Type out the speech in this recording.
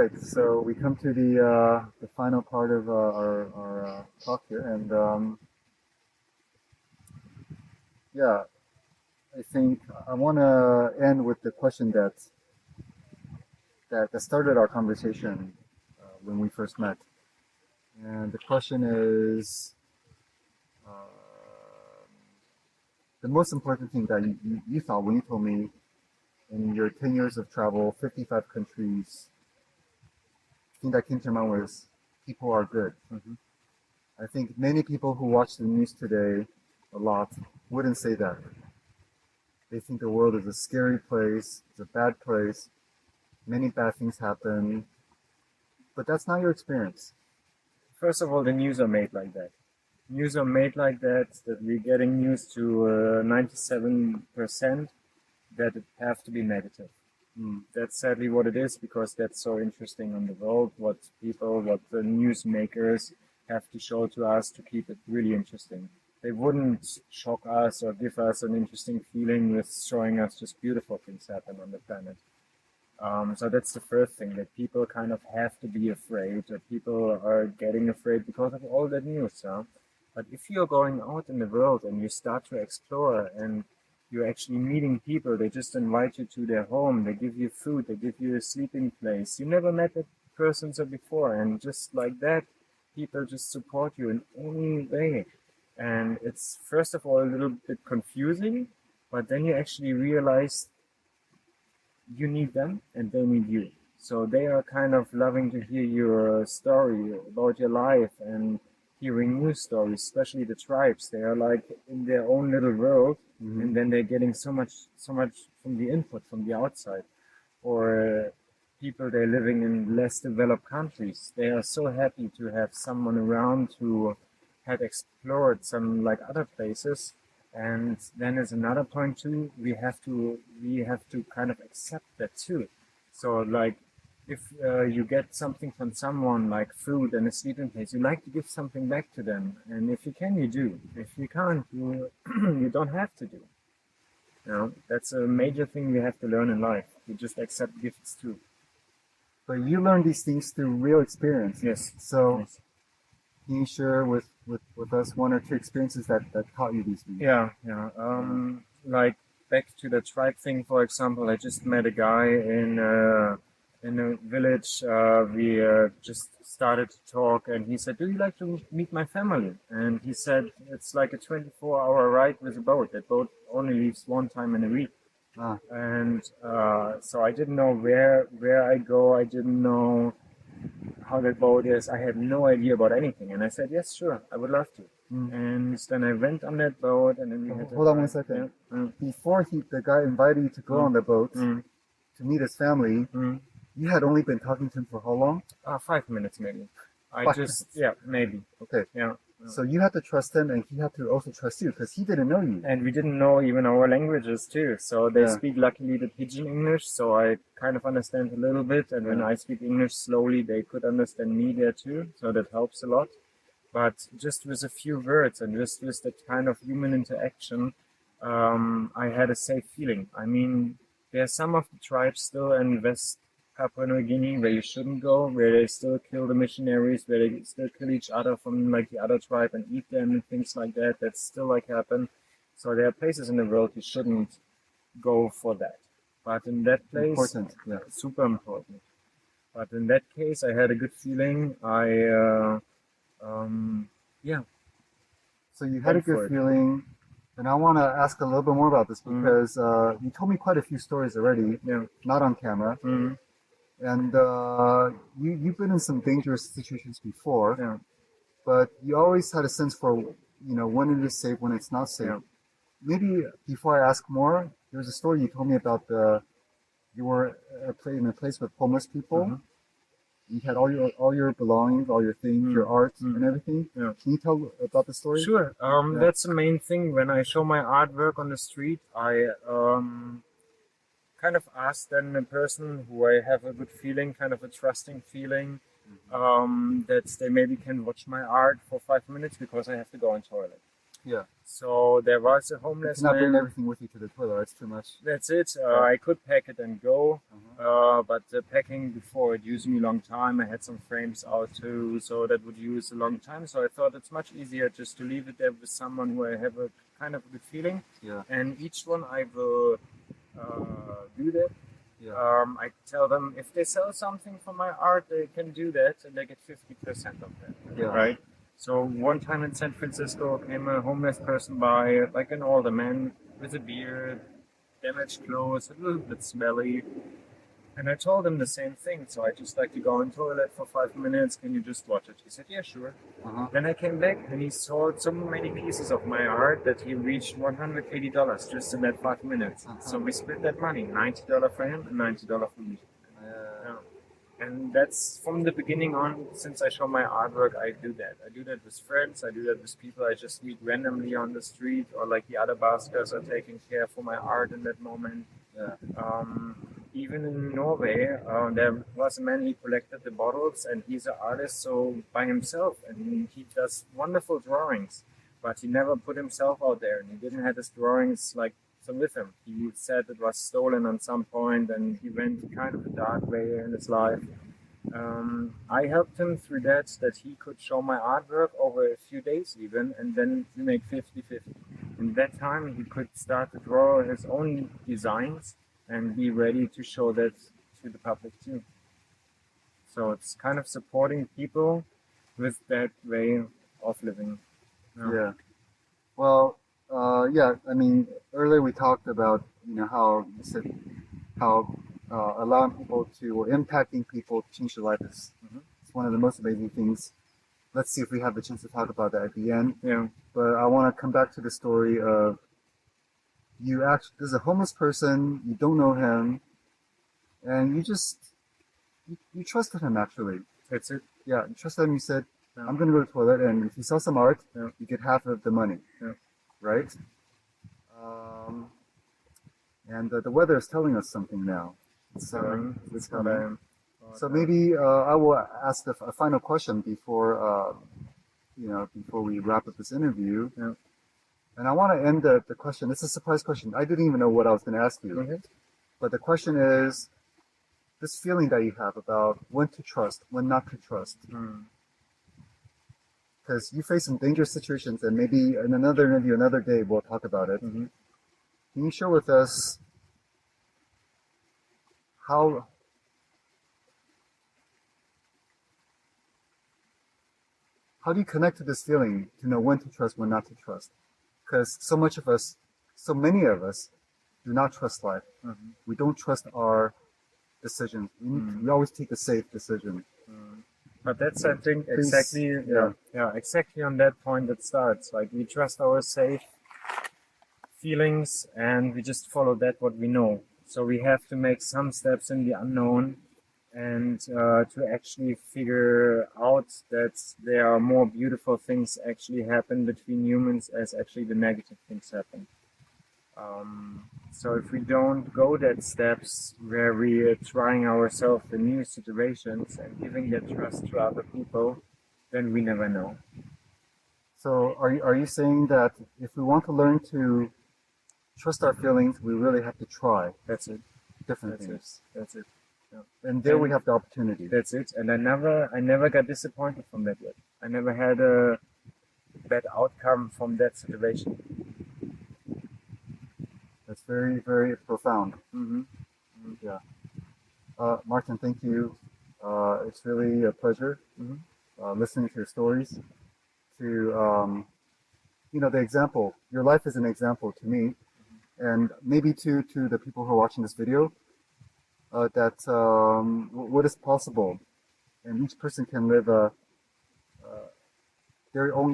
right, so we come to the final part of our talk here, and yeah, I think I want to end with the question that started our conversation when we first met, and the question is uh, the most important thing that you thought when you told me in your 10 years of travel, 55 countries, the thing that came to mind was people are good. I think many people who watch the news today a lot wouldn't say that. They think the world is a scary place, it's a bad place, many bad things happen, but that's not your experience. First of all, the news are made like that. News are made like that we're getting news to 97% that it have to be negative. That's sadly what it is, because that's so interesting on the world, what the newsmakers have to show to us to keep it really interesting. They wouldn't shock us or give us an interesting feeling with showing us just beautiful things happen on the planet. So that's the first thing, that people kind of have to be afraid, or people are getting afraid because of all that news. But if you're going out in the world and you start to explore and you're actually meeting people, they just invite you to their home, they give you food, they give you a sleeping place. You never met that person before, and just like that, people just support you in any way. And it's first of all a little bit confusing, but then you actually realize you need them and they need you. So they are kind of loving to hear your story about your life and hearing new stories, especially the tribes. They are like in their own little world, and then they're getting so much from the input from the outside. Or people, they're living in less developed countries. They are so happy to have someone around who had explored some like other places. And then there's another point too. We have to kind of accept that too. So like, if you get something from someone like food and a sleeping place, you like to give something back to them. And if you can, you do. If you can't, you you don't have to do. You know, that's a major thing we have to learn in life. You just accept gifts too. But you learn these things through real experience. Yes. So Yes. can you share with us one or two experiences that taught you these things? Yeah, yeah. Like back to the tribe thing, for example, I just met a guy in a village. We just started to talk, and he said, "Do you like to meet my family?" And he said, "It's like a 24-hour ride with a boat. That boat only leaves one time in a week." Ah, And so I didn't know where I go. I didn't know how that boat is. I had no idea about anything. And I said, "Yes, sure, I would love to." And then I went on that boat, and then we had hold on one second. Yeah. Before the guy invited you to go on the boat Mm. to meet his family, you had only been talking to him for how long? 5 minutes maybe. I 5 minutes. yeah, maybe. Okay. Yeah. So you had to trust him, and he had to also trust you because he didn't know you. And we didn't know even our languages too. So they Yeah. speak luckily the pidgin English, so I kind of understand a little bit. And when Yeah. I speak English slowly, they could understand me there too. So that helps a lot. But just with a few words and just with that kind of human interaction, I had a safe feeling. I mean, there are some of the tribes still in West Papua New Guinea where you shouldn't go, where they still kill the missionaries, where they still kill each other from like the other tribe and eat them and things like that. That's still like happen. So there are places in the world you shouldn't go for that. But in that place, Important. Yeah. super important. But in that case, I had a good feeling. Yeah, So you had a went for good it. feeling, and I want to ask a little bit more about this because you told me quite a few stories already, Yeah. not on camera, Mhm. and you've been in some dangerous situations before, Yeah. but you always had a sense for when it is safe, when it's not safe. Yeah. Maybe before I ask more, there's a story you told me about you were in a place with homeless people. You had all your belongings, all your things, your art, and everything. Yeah. Can you tell about the story? Sure. Yeah. That's the main thing. When I show my artwork on the street, I kind of ask then a person who I have a good feeling, kind of a trusting feeling, that they maybe can watch my art for 5 minutes because I have to go on toilet. Yeah. So there was a You homeless cannot bring man. everything with you to the toilet. That's too much. That's it. Yeah. I could pack it and go, Uh-huh. but the packing before it used me a long time. I had some frames out too, so that would use a long time. So I thought it's much easier just to leave it there with someone who I have a kind of good feeling. Yeah. And each one I will do that. Yeah. I tell them if they sell something for my art, they can do that, and they get 50% of that. Yeah. Right. So one time in San Francisco came a homeless person by, like an older man with a beard, damaged clothes, a little bit smelly. And I told him the same thing. So I just like to go in toilet for 5 minutes. Can you just watch it? He said, yeah, sure. Uh-huh. Then I came back and he sold so many pieces of my art that he reached $180 just in that 5 minutes. So we split that money, $90 for him and $90 for me. Yeah. And that's from the beginning on, since I show my artwork, I do that. I do that with friends, I do that with people I just meet randomly on the street, or like the other baskers are taking care for my art in that moment. Yeah. Even in Norway, there was a man, he collected the bottles, and he's an artist so by himself, and he does wonderful drawings, but he never put himself out there, and he didn't have his drawings like so with him. He said it was stolen at some point, and he went kind of a dark way in his life. I helped him through that he could show my artwork over a few days even, and then we make 50-50. In that time, he could start to draw his own designs and be ready to show that to the public too. So it's kind of supporting people with that way of living. Yeah. Well, yeah. I mean, earlier we talked about how you said how allowing people to or impacting people to change their life is it's one of the most amazing things. Let's see if we have the chance to talk about that at the end. Yeah. But I want to come back to the story of there's a homeless person, you don't know him, and you trusted him actually. That's it. Yeah, you trusted him. You said, Yeah. I'm going to go to the toilet, and if you sell some art, Yeah. you get half of the money. Yeah. Right? And the weather is telling us something now. So, It's coming. So maybe I will ask a final question before we wrap up this interview. Yeah. And I want to end the question. It's a surprise question. I didn't even know what I was going to ask you. Okay. But the question is this feeling that you have about when to trust, when not to trust. Because you face some dangerous situations, and maybe in another interview, another day, we'll talk about it. Mm-hmm. Can you share with us how do you connect to this feeling to know when to trust, when not to trust? Because so many of us do not trust life. Mm-hmm. We don't trust our decisions. We always take a safe decision. But that's, I think, Please, exactly exactly on that point it starts. Like, we trust our safe feelings and we just follow what we know. So we have to make some steps in the unknown and to actually figure out that there are more beautiful things actually happen between humans as actually the negative things happen. So if we don't go that steps where we are trying ourselves in new situations and giving that trust to other people, then we never know. So are you saying that if we want to learn to trust our feelings, we really have to try That's it. different things? That's it. Yeah. And there we have the opportunity. That's it. And I never got disappointed from that yet. I never had a bad outcome from that situation. That's very, very profound. Mm-hmm. Yeah. Martin, thank you. It's really a pleasure listening to your stories. To the example. Your life is an example to me, and maybe to the people who are watching this video. That what is possible, and each person can live their own